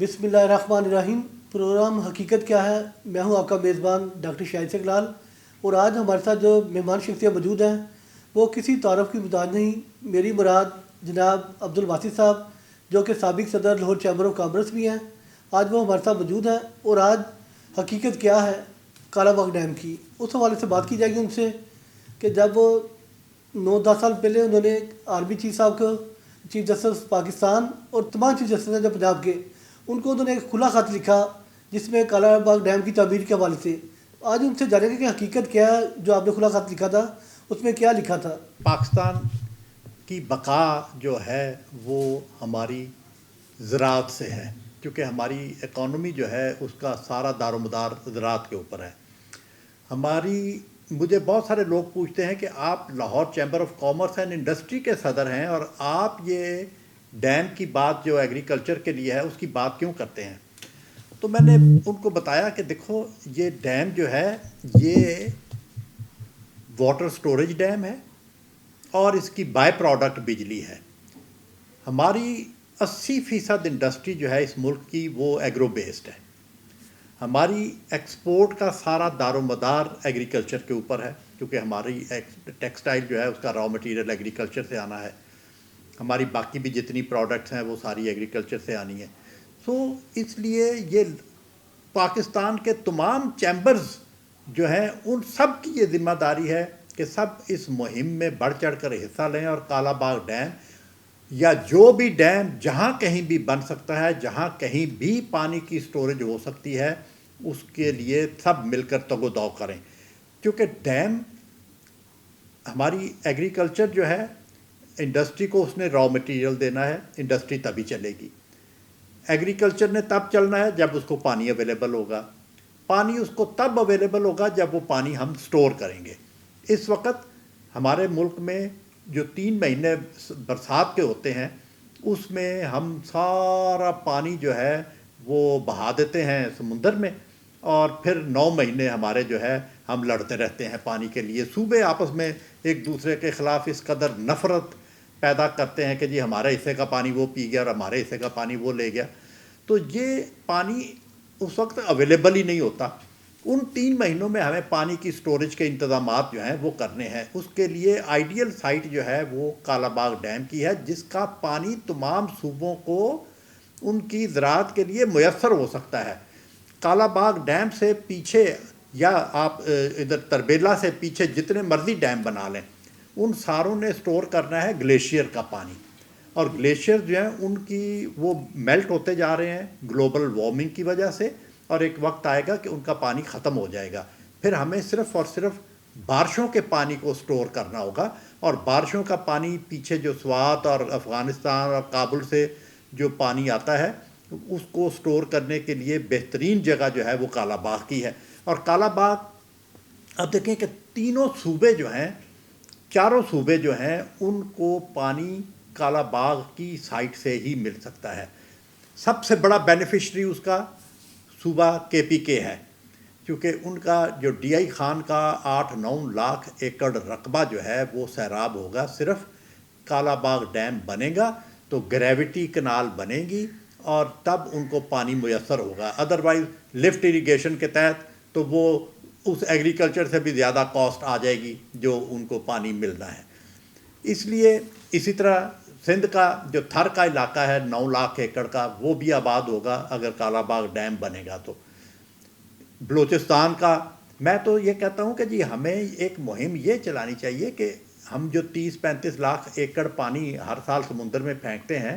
بسم اللہ الرحمن الرحیم۔ پروگرام حقیقت کیا ہے، میں ہوں آپ کا میزبان ڈاکٹر شاہد اقلال، اور آج ہمارے ساتھ جو مہمان شخصیت موجود ہیں وہ کسی تعارف کی محتاج نہیں۔ میری مراد جناب عبدالباسط صاحب، جو کہ سابق صدر لاہور چیمبر آف کامرس بھی ہیں، آج وہ ہمارے ساتھ موجود ہیں، اور آج حقیقت کیا ہے کالا باغ ڈیم کی اس حوالے سے بات کی جائے گی ان سے کہ جب وہ 9-10 سال پہلے انہوں نے آرمی چیف صاحب کو، چیف جسٹس پاکستان اور تمام چیف جسٹس ہیں جو پنجاب کے، ان کو انہوں نے ایک کھلا خط لکھا جس میں کالا باغ ڈیم کی تعمیر کے حوالے سے آج ان سے جانیں گے کہ حقیقت کیا ہے جو آپ نے کھلا خط لکھا تھا، اس میں کیا لکھا تھا۔ پاکستان کی بقا جو ہے وہ ہماری زراعت سے ہے، کیونکہ ہماری اکانومی جو ہے اس کا سارا دار و مدار زراعت کے اوپر ہے۔ مجھے بہت سارے لوگ پوچھتے ہیں کہ آپ Lahore chamber of commerce and industry کے صدر ہیں اور آپ یہ ڈیم کی بات جو ایگریکلچر کے لیے ہے اس کی بات کیوں کرتے ہیں؟ تو میں نے ان کو بتایا کہ دیکھو، یہ ڈیم جو ہے یہ واٹر سٹوریج ڈیم ہے اور اس کی بائی پروڈکٹ بجلی ہے۔ ہماری 80% انڈسٹری جو ہے اس ملک کی وہ ایگرو بیسڈ ہے۔ ہماری ایکسپورٹ کا سارا دار و مدار ایگریکلچر کے اوپر ہے، کیونکہ ہماری ٹیکسٹائل جو ہے اس کا را مٹیریل ایگریکلچر سے آنا ہے۔ ہماری باقی بھی جتنی پروڈکٹس ہیں وہ ساری ایگریکلچر سے آنی ہے۔ اس لیے یہ پاکستان کے تمام چیمبرز جو ہیں ان سب کی یہ ذمہ داری ہے کہ سب اس مہم میں بڑھ چڑھ کر حصہ لیں، اور کالا باغ ڈیم یا جو بھی ڈیم جہاں کہیں بھی بن سکتا ہے، جہاں کہیں بھی پانی کی سٹوریج ہو سکتی ہے، اس کے لیے سب مل کر تگ و دو کریں، کیونکہ ڈیم ہماری ایگریکلچر جو ہے، انڈسٹری کو اس نے را مٹیریل دینا ہے، انڈسٹری تبھی چلے گی۔ ایگریکلچر نے تب چلنا ہے جب اس کو پانی اویلیبل ہوگا، پانی اس کو تب اویلیبل ہوگا جب وہ پانی ہم سٹور کریں گے۔ اس وقت ہمارے ملک میں جو 3 مہینے برسات کے ہوتے ہیں اس میں ہم سارا پانی جو ہے وہ بہا دیتے ہیں سمندر میں، اور پھر 9 مہینے ہمارے جو ہے ہم لڑتے رہتے ہیں پانی کے لیے۔ صوبے آپس میں ایک دوسرے کے خلاف اس قدر نفرت پیدا کرتے ہیں کہ جی ہمارے حصے کا پانی وہ پی گیا اور ہمارے حصے کا پانی وہ لے گیا، تو یہ پانی اس وقت اویلیبل ہی نہیں ہوتا۔ ان 3 مہینوں میں ہمیں پانی کی سٹوریج کے انتظامات جو ہیں وہ کرنے ہیں۔ اس کے لیے آئیڈیل سائٹ جو ہے وہ کالا باغ ڈیم کی ہے، جس کا پانی تمام صوبوں کو ان کی زراعت کے لیے میسر ہو سکتا ہے۔ کالا باغ ڈیم سے پیچھے یا آپ ادھر تربیلا سے پیچھے جتنے مرضی ڈیم بنا لیں، ان ساروں نے سٹور کرنا ہے گلیشیئر کا پانی، اور گلیشیئر جو ہیں ان کی وہ میلٹ ہوتے جا رہے ہیں گلوبل وارمنگ کی وجہ سے، اور ایک وقت آئے گا کہ ان کا پانی ختم ہو جائے گا۔ پھر ہمیں صرف اور صرف بارشوں کے پانی کو سٹور کرنا ہوگا، اور بارشوں کا پانی پیچھے جو سوات اور افغانستان اور کابل سے جو پانی آتا ہے اس کو سٹور کرنے کے لیے بہترین جگہ جو ہے وہ کالا باغ کی ہے۔ اور کالا باغ اب دیکھیں کہ تینوں صوبے جو ہیں، چاروں صوبے جو ہیں، ان کو پانی کالا باغ کی سائٹ سے ہی مل سکتا ہے۔ سب سے بڑا بینیفیشری اس کا صوبہ KPK ہے، کیونکہ ان کا جو ڈی آئی خان کا 8-9 لاکھ ایکڑ رقبہ جو ہے وہ سیراب ہوگا۔ صرف کالا باغ ڈیم بنے گا تو گریویٹی کنال بنے گی اور تب ان کو پانی میسر ہوگا، ادروائز لفٹ اریگیشن کے تحت تو وہ اس ایگریکلچر سے بھی زیادہ کاسٹ آ جائے گی جو ان کو پانی ملنا ہے۔ اس لیے اسی طرح سندھ کا جو تھر کا علاقہ ہے 9 لاکھ ایکڑ کا، وہ بھی آباد ہوگا اگر کالا باغ ڈیم بنے گا تو۔ بلوچستان کا، میں تو یہ کہتا ہوں کہ جی ہمیں ایک مہم یہ چلانی چاہیے کہ ہم جو 30-35 لاکھ ایکڑ پانی ہر سال سمندر میں پھینکتے ہیں،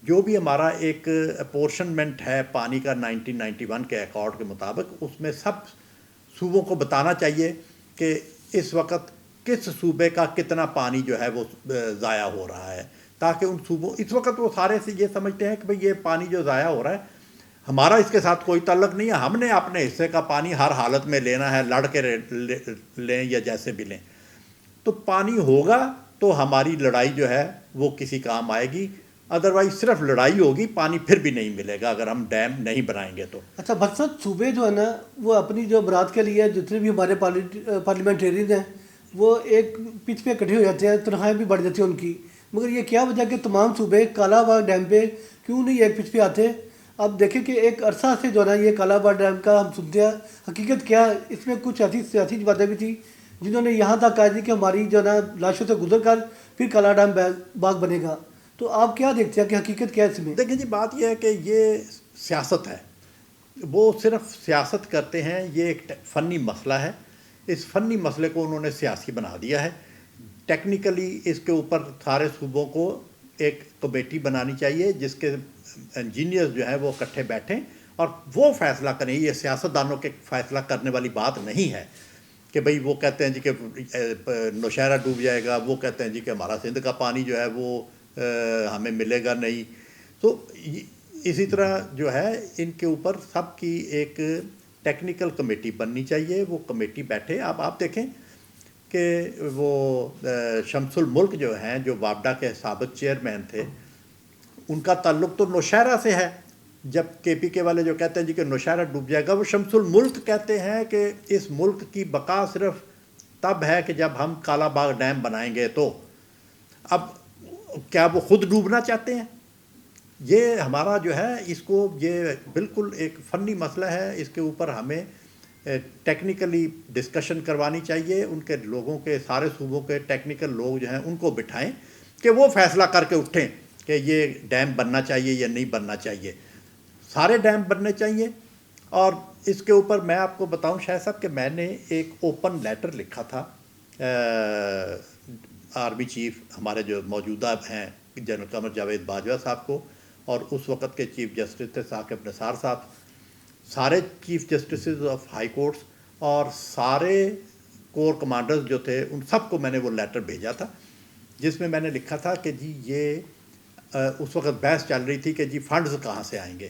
جو بھی ہمارا ایک اپورشنمنٹ ہے پانی کا 1991 کے ایکارڈ کے مطابق، اس میں سب صوبوں کو بتانا چاہیے کہ اس وقت کس صوبے کا کتنا پانی جو ہے وہ ضائع ہو رہا ہے، تاکہ ان صوبوں، اس وقت وہ سارے سے یہ سمجھتے ہیں کہ بھئی یہ پانی جو ضائع ہو رہا ہے ہمارا اس کے ساتھ کوئی تعلق نہیں ہے، ہم نے اپنے حصے کا پانی ہر حالت میں لینا ہے، لڑ کے لیں یا جیسے بھی لیں۔ تو پانی ہوگا تو ہماری لڑائی جو ہے وہ کسی کام آئے گی، ادروائز صرف لڑائی ہوگی، پانی پھر بھی نہیں ملے گا اگر ہم ڈیم نہیں بنائیں گے تو۔ اچھا مقصد صوبے جو ہے نا وہ اپنی جو برات کے لیے جتنے بھی ہمارے پارلیمنٹیرین ہیں وہ ایک پچ پہ اکٹھے ہو جاتے ہیں، تنخواہیں بھی بڑھ جاتی ہیں ان کی، مگر یہ کیا وجہ کہ تمام صوبے کالا باغ ڈیم پہ کیوں نہیں ایک پچ پہ آتے؟ اب دیکھیں کہ ایک عرصہ سے جو ہے نا یہ کالا باغ ڈیم کا ہم سنتے ہیں، حقیقت کیا ہے اس میں کچھ ایسی سیاسی باتیں بھی تھیں جنہوں نے یہاں تک کہا تھی کہ ہماری جو ہے نا لاشوں سے گزر کر پھر کالا ڈیم باغ بنے گا. تو آپ کیا دیکھتے ہیں کہ حقیقت کیا ہے اس میں؟ دیکھیں جی، بات یہ ہے کہ یہ سیاست ہے، وہ صرف سیاست کرتے ہیں. یہ ایک فنی مسئلہ ہے، اس فنی مسئلے کو انہوں نے سیاسی بنا دیا ہے. ٹیکنیکلی اس کے اوپر سارے صوبوں کو ایک کمیٹی بنانی چاہیے جس کے انجینئرز جو ہیں وہ اکٹھے بیٹھیں اور وہ فیصلہ کریں. یہ سیاستدانوں کے فیصلہ کرنے والی بات نہیں ہے کہ بھئی وہ کہتے ہیں جی کہ نوشہرہ ڈوب جائے گا، وہ کہتے ہیں جی کہ ہمارا سندھ کا پانی جو ہے وہ ہمیں ملے گا نہیں. تو اسی طرح جو ہے ان کے اوپر سب کی ایک ٹیکنیکل کمیٹی بننی چاہیے. وہ کمیٹی بیٹھے. آپ دیکھیں کہ وہ شمس الملک جو ہیں، جو وابڈا کے سابق چیئرمین تھے، ان کا تعلق تو نوشہرہ سے ہے. جب کے پی کے والے جو کہتے ہیں جی کہ نوشہرہ ڈوب جائے گا، وہ شمس الملک کہتے ہیں کہ اس ملک کی بقا صرف تب ہے کہ جب ہم کالا باغ ڈیم بنائیں گے. تو اب کیا وہ خود ڈوبنا چاہتے ہیں؟ یہ ہمارا جو ہے اس کو یہ بالکل ایک فنی مسئلہ ہے. اس کے اوپر ہمیں ٹیکنیکلی ڈسکشن کروانی چاہیے. ان کے لوگوں کے سارے صوبوں کے ٹیکنیکل لوگ جو ہیں ان کو بٹھائیں کہ وہ فیصلہ کر کے اٹھیں کہ یہ ڈیم بننا چاہیے یا نہیں بننا چاہیے. سارے ڈیم بننے چاہیے. اور اس کے اوپر میں آپ کو بتاؤں شاہد صاحب کہ میں نے ایک اوپن لیٹر لکھا تھا آرمی چیف ہمارے جو موجودہ ہیں جنرل قمر جاوید باجوہ صاحب کو، اور اس وقت کے چیف جسٹس تھے ثاقب نثار صاحب. سارے chief justices of high courts اور سارے کور کمانڈرز جو تھے ان سب کو میں نے وہ لیٹر بھیجا تھا، جس میں نے لکھا تھا کہ جی یہ اس وقت بحث چل رہی تھی کہ جی فنڈز کہاں سے آئیں گے،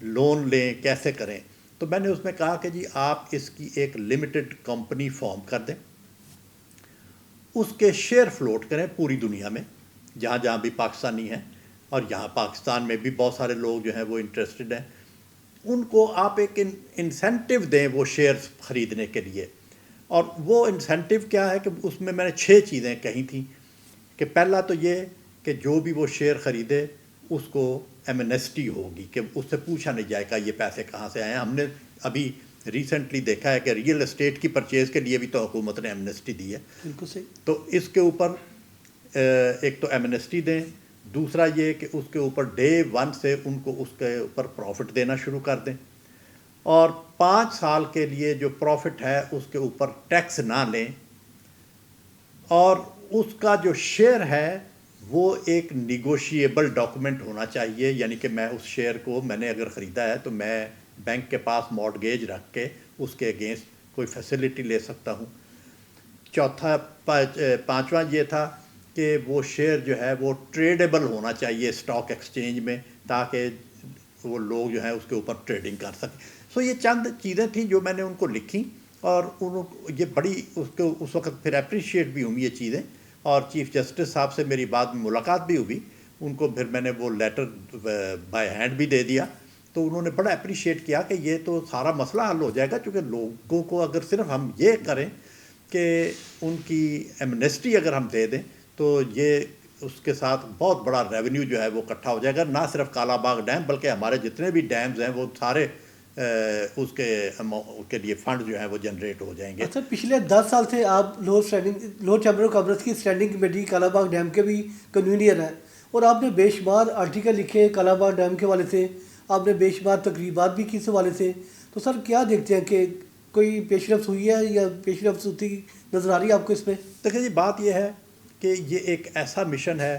لون لیں کیسے کریں. تو میں نے اس میں کہا کہ جی آپ اس کی ایک لمیٹڈ کمپنی فارم کر دیں، اس کے شیئر فلوٹ کریں پوری دنیا میں جہاں جہاں بھی پاکستانی ہیں، اور یہاں پاکستان میں بھی بہت سارے لوگ جو ہیں وہ انٹرسٹڈ ہیں. ان کو آپ ایک انسینٹیو دیں وہ شیئرز خریدنے کے لیے. اور وہ انسینٹیو کیا ہے کہ اس میں نے 6 چیزیں کہی تھیں کہ پہلا تو یہ کہ جو بھی وہ شیئر خریدے اس کو ایمنیسٹی ہوگی، کہ اس سے پوچھا نہیں جائے گا یہ پیسے کہاں سے آئے ہیں. ہم نے ابھی ریسنٹلی دیکھا ہے کہ ریئل اسٹیٹ کی پرچیز کے لیے بھی تو حکومت نے ایمنیسٹی دی ہے. بالکل صحیح. تو اس کے اوپر ایک تو ایمنیسٹی دیں. دوسرا یہ کہ اس کے اوپر ڈے 1 سے ان کو اس کے اوپر پروفٹ دینا شروع کر دیں، اور 5 سال کے لیے جو پروفٹ ہے اس کے اوپر ٹیکس نہ لیں. اور اس کا جو شیئر ہے وہ ایک نیگوشیبل ڈاکومنٹ ہونا چاہیے، یعنی کہ میں اس شیئر کو میں نے اگر خریدا ہے تو میں بینک کے پاس مارٹگیج رکھ کے اس کے اگینسٹ کوئی فیسلٹی لے سکتا ہوں. پانچواں یہ تھا کہ وہ شیئر جو ہے وہ ٹریڈیبل ہونا چاہیے اسٹاک ایکسچینج میں، تاکہ وہ لوگ جو ہیں اس کے اوپر ٹریڈنگ کر سکیں. سو یہ چند چیزیں تھیں جو میں نے ان کو لکھی، اور یہ بڑی اس وقت پھر اپریشیٹ بھی ہوئی یہ چیزیں. اور چیف جسٹس صاحب سے میری بعد میں ملاقات بھی ہوئی، ان کو پھر میں نے وہ لیٹر بائی ہینڈ بھی دے دیا. تو انہوں نے بڑا اپریشیٹ کیا کہ یہ تو سارا مسئلہ حل ہو جائے گا، کیونکہ لوگوں کو اگر صرف ہم یہ کریں کہ ان کی ایمنیسٹی اگر ہم دے دیں تو یہ اس کے ساتھ بہت بڑا ریونیو جو ہے وہ اکٹھا ہو جائے گا. نہ صرف کالا باغ ڈیم بلکہ ہمارے جتنے بھی ڈیمز ہیں وہ سارے اس کے لیے فنڈ جو ہیں وہ جنریٹ ہو جائیں گے. اچھا، پچھلے 10 سال سے آپ لوور چیمبر آف کامرس کی standing committee Kala Bagh dam کے بھی کنوینئر ہیں، اور آپ نے بے شمار آرٹیکل لکھے کالا باغ ڈیم کے حوالے سے، آپ نے بے شمار تقریبات بھی کی اس حوالے سے. تو سر کیا دیکھتے ہیں کہ کوئی پیش رفت ہوئی ہے یا پیش رفت ہوتی نظر آ رہی ہے آپ کو اس میں؟ دیکھیں جی، بات یہ ہے کہ یہ ایک ایسا مشن ہے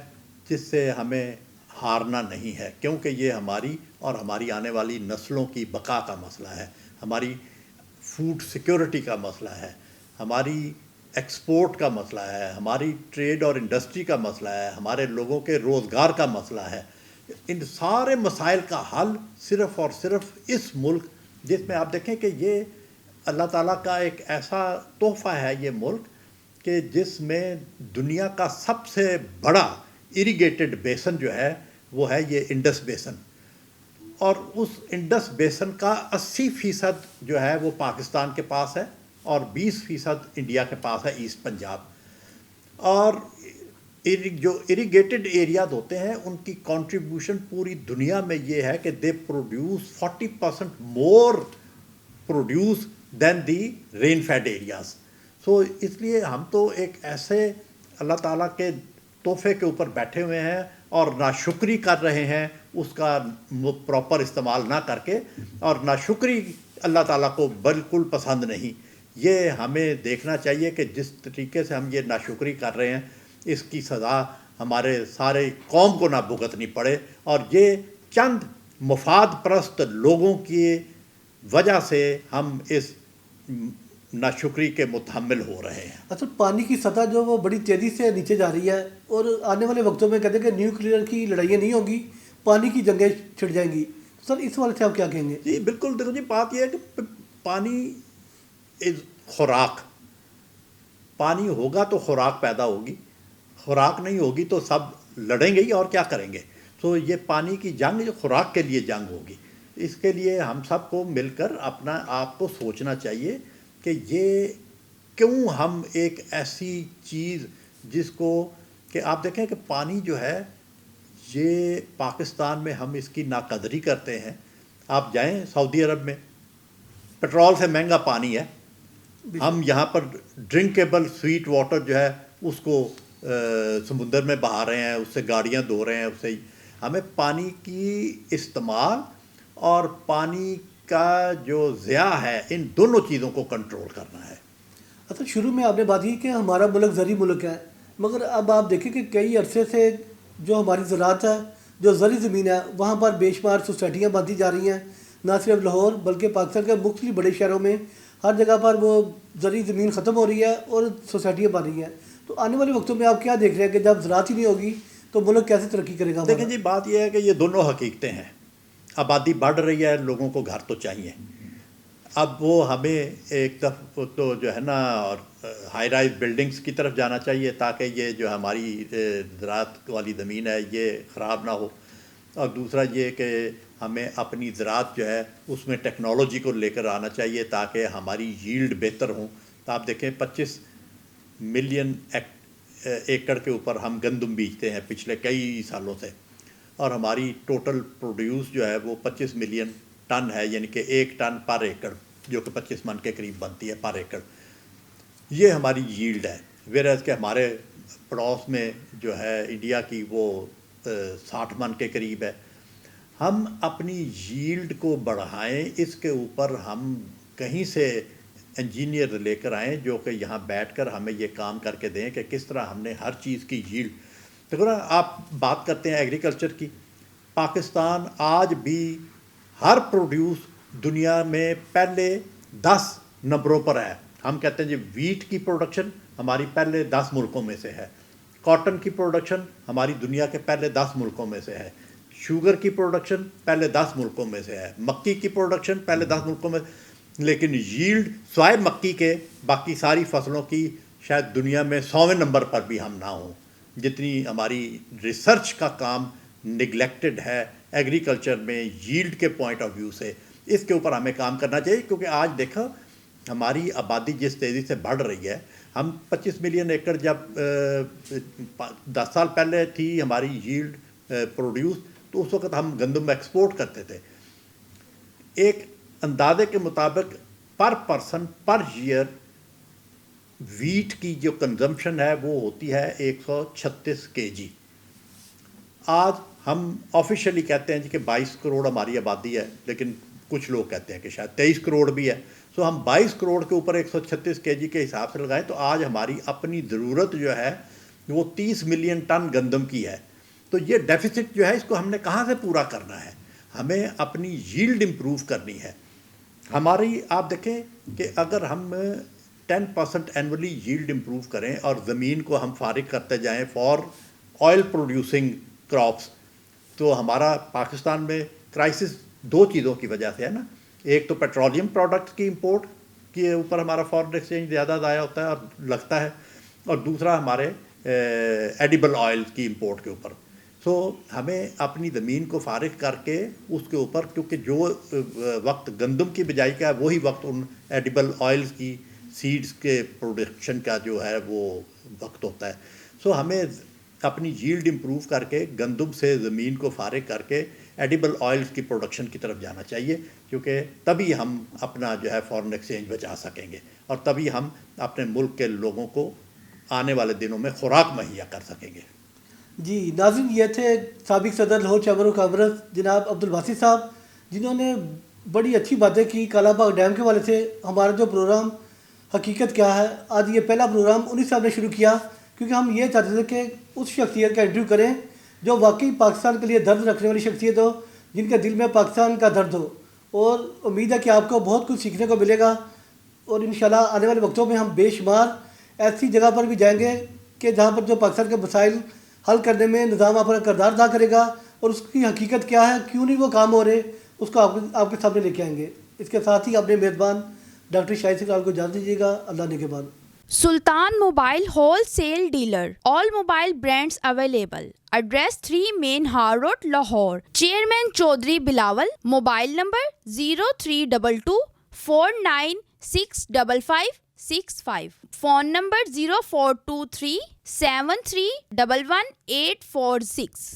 جس سے ہمیں ہارنا نہیں ہے، کیونکہ یہ ہماری اور ہماری آنے والی نسلوں کی بقا کا مسئلہ ہے، ہماری فوڈ سیکیورٹی کا مسئلہ ہے، ہماری ایکسپورٹ کا مسئلہ ہے، ہماری ٹریڈ اور انڈسٹری کا مسئلہ ہے، ہمارے لوگوں کے روزگار کا مسئلہ ہے. ان سارے مسائل کا حل صرف اور صرف اس ملک، جس میں آپ دیکھیں کہ یہ اللہ تعالیٰ کا ایک ایسا تحفہ ہے یہ ملک کہ جس میں دنیا کا سب سے بڑا اریگیٹڈ بیسن جو ہے وہ ہے یہ انڈس بیسن، اور اس انڈس بیسن کا 80% جو ہے وہ پاکستان کے پاس ہے اور 20% انڈیا کے پاس ہے، ایسٹ پنجاب. اور جو اریگیٹڈ ایریاز ہوتے ہیں ان کی کنٹریبیوشن پوری دنیا میں یہ ہے کہ they produce 40% more produce than the rain fed areas. So اس لیے ہم تو ایک ایسے اللہ تعالیٰ کے تحفے کے اوپر بیٹھے ہوئے ہیں اور ناشکری کر رہے ہیں اس کا پراپر استعمال نہ کر کے, اور ناشکری اللہ تعالیٰ کو بالکل پسند نہیں. یہ ہمیں دیکھنا چاہیے کہ جس طریقے سے ہم یہ ناشکری کر رہے ہیں اس کی سزا ہمارے سارے قوم کو نہ بھگتنی پڑے, اور یہ چند مفاد پرست لوگوں کی وجہ سے ہم اس ناشکری کے متحمل ہو رہے ہیں. اچھا, پانی کی سطح جو وہ بڑی تیزی سے نیچے جا رہی ہے اور آنے والے وقتوں میں کہتے ہیں کہ نیوکلیئر کی لڑائیاں نہیں ہوں گی, پانی کی جنگیں چھڑ جائیں گی. سر اس والے سے آپ کیا کہیں گے؟ جی بالکل, دیکھو جی بات یہ ہے کہ پانی خوراک, پانی ہوگا تو خوراک پیدا ہوگی, خوراک نہیں ہوگی تو سب لڑیں گے ہی اور کیا کریں گے. تو یہ پانی کی جنگ جو خوراک کے لیے جنگ ہوگی, اس کے لیے ہم سب کو مل کر اپنا آپ کو سوچنا چاہیے کہ یہ کیوں ہم ایک ایسی چیز جس کو کہ آپ دیکھیں کہ پانی جو ہے یہ پاکستان میں ہم اس کی ناقدری کرتے ہیں. آپ جائیں سعودی عرب میں پٹرول سے مہنگا پانی ہے, ہم یہاں پر ڈرنکیبل سویٹ واٹر جو ہے اس کو سمندر میں بہا رہے ہیں, اس سے گاڑیاں دھو رہے ہیں, اس سے ہمیں پانی کی استعمال اور پانی کا جو ضیاع ہے ان دونوں چیزوں کو کنٹرول کرنا ہے. اچھا, شروع میں آپ نے بات کی کہ ہمارا ملک زرعی ملک ہے, مگر اب آپ دیکھیں کہ کئی عرصے سے جو ہماری زراعت ہے, جو زرعی زمین ہے, وہاں پر بے شمار سوسائٹیاں بنتی جا رہی ہیں. نہ صرف لاہور بلکہ پاکستان کے مختلف بڑے شہروں میں ہر جگہ پر وہ زرعی زمین ختم ہو رہی ہے اور سوسائٹیاں بن رہی ہیں. تو آنے والے وقتوں میں آپ کیا دیکھ رہے ہیں کہ جب زراعت ہی نہیں ہوگی تو ملک کیسے ترقی کرے گا؟ دیکھیں جی بات یہ ہے کہ یہ دونوں حقیقتیں ہیں. آبادی بڑھ رہی ہے, لوگوں کو گھر تو چاہیے. اب وہ ہمیں ایک طرف تو جو ہے نا اور ہائی رائز بلڈنگز کی طرف جانا چاہیے تاکہ یہ جو ہماری زراعت والی زمین ہے یہ خراب نہ ہو, اور دوسرا یہ کہ ہمیں اپنی زراعت جو ہے اس میں ٹیکنالوجی کو لے کر آنا چاہیے تاکہ ہماری ییلڈ بہتر ہوں. تو آپ دیکھیں 25 ملین ایکڑ کے اوپر ہم گندم بیجتے ہیں پچھلے کئی سالوں سے, اور ہماری ٹوٹل پروڈیوس جو ہے وہ 25 ملین ٹن ہے, یعنی کہ 1 ٹن پر ایکڑ جو کہ 25 من کے قریب بنتی ہے پر ایکڑ. یہ ہماری ییلڈ ہے. ویئرز کہ ہمارے پڑوس میں جو ہے انڈیا کی وہ 60 من کے قریب ہے. ہم اپنی ییلڈ کو بڑھائیں, اس کے اوپر ہم کہیں سے انجینئر لے کر آئیں جو کہ یہاں بیٹھ کر ہمیں یہ کام کر کے دیں کہ کس طرح ہم نے ہر چیز کی ییلڈ. دیکھو نا, آپ بات کرتے ہیں ایگریکلچر کی, پاکستان آج بھی ہر پروڈیوس دنیا میں پہلے 10 نمبروں پر ہے. ہم کہتے ہیں جی ویٹ کی پروڈکشن ہماری پہلے 10 ملکوں میں سے ہے, کاٹن کی پروڈکشن ہماری دنیا کے پہلے 10 ملکوں میں سے ہے, شوگر کی پروڈکشن پہلے 10 ملکوں میں سے ہے, مکی کی پروڈکشن پہلے 10 ملکوں میں, لیکن ییلڈ سوائے مکی کے باقی ساری فصلوں کی شاید دنیا میں 100ویں نمبر پر بھی ہم نہ ہوں. جتنی ہماری ریسرچ کا کام نگلیکٹڈ ہے ایگریکلچر میں ییلڈ کے پوائنٹ آف ویو سے, اس کے اوپر ہمیں کام کرنا چاہیے. کیونکہ آج دیکھو ہماری آبادی جس تیزی سے بڑھ رہی ہے, ہم 25 ملین ایکڑ جب 10 سال پہلے تھی ہماری ییلڈ پروڈیوس, تو اس وقت ہم گندم ایکسپورٹ کرتے تھے. ایک اندازے کے مطابق پر پرسن پر ایئر ویٹ کی جو کنزمپشن ہے وہ ہوتی ہے 136 kg. آج ہم آفیشیلی کہتے ہیں جی کہ 22 کروڑ ہماری آبادی ہے, لیکن کچھ لوگ کہتے ہیں کہ شاید 23 کروڑ بھی ہے. سو ہم 22 کروڑ کے اوپر 136 kg کے حساب سے لگائیں تو آج ہماری اپنی ضرورت جو ہے وہ 30 ملین ٹن گندم کی ہے. تو یہ ڈیفیسٹ جو ہے اس کو ہم نے کہاں سے پورا کرنا ہے؟ ہمیں اپنی ییلڈ امپروو کرنی ہے. ہماری آپ دیکھیں کہ اگر ہم 10% اینولی ییلڈ امپروو کریں اور زمین کو ہم فارغ کرتے جائیں فار آئل پروڈیوسنگ کراپس, تو ہمارا پاکستان میں کرائسس 2 چیزوں کی وجہ سے ہے نا. ایک تو پیٹرولیم پروڈکٹ کی امپورٹ کے اوپر ہمارا فارن ایکسچینج زیادہ ضائع ہوتا ہے اور لگتا ہے, اور دوسرا ہمارے ایڈیبل آئل کی امپورٹ کے اوپر. سو ہمیں اپنی زمین کو فارغ کر کے اس کے اوپر, کیونکہ جو وقت گندم کی بجائی کا ہے وہی وقت ان ایڈیبل آئلز کی سیڈز کے پروڈکشن کا جو ہے وہ وقت ہوتا ہے. سو ہمیں اپنی ییلڈ امپروو کر کے گندم سے زمین کو فارغ کر کے ایڈیبل آئلز کی پروڈکشن کی طرف جانا چاہیے، کیونکہ تبھی ہم اپنا جو ہے فارن ایکسچینج بچا سکیں گے اور تبھی ہم اپنے ملک کے لوگوں کو آنے والے دنوں میں خوراک مہیا کر سکیں گے۔ جی ناظرین، یہ تھے سابق صدر لاہور چیمبر آف کامرس جناب عبدالباسط صاحب، جنہوں نے بڑی اچھی باتیں کی کالا باغ ڈیم کے والے سے۔ ہمارا جو پروگرام حقیقت کیا ہے، آج یہ پہلا پروگرام انہیں صاحب نے شروع کیا، کیونکہ ہم یہ چاہتے تھے کہ اس شخصیت کا انٹرویو کریں جو واقعی پاکستان کے لیے درد رکھنے والی شخصیت ہو، جن کے دل میں پاکستان کا درد ہو، اور امید ہے کہ آپ کو بہت کچھ سیکھنے کو ملے گا، اور انشاءاللہ آنے والے وقتوں میں ہم بے شمار ایسی جگہ پر بھی جائیں گے کہ جہاں پر جو پاکستان کے مسائل حل کرنے میں نظام اپنا کردار ادا کرے گا، اور اس کی حقیقت کیا ہے، کیوں نہیں وہ کام ہو رہے، اس کو آپ کے سامنے لے کے آئیں گے۔ اس کے ساتھ ہی اپنے میزبان ڈاکٹر شاہد اقلال کو اجازت دیجیے گا۔ اللہ نگہبان۔ Sultan mobile wholesale dealer, all mobile brands available. Address 3 main Hall Road, Lahore. Chairman Chaudhry Bilawal. Mobile number 0322 49655565۔ Phone number 0423 7311 846۔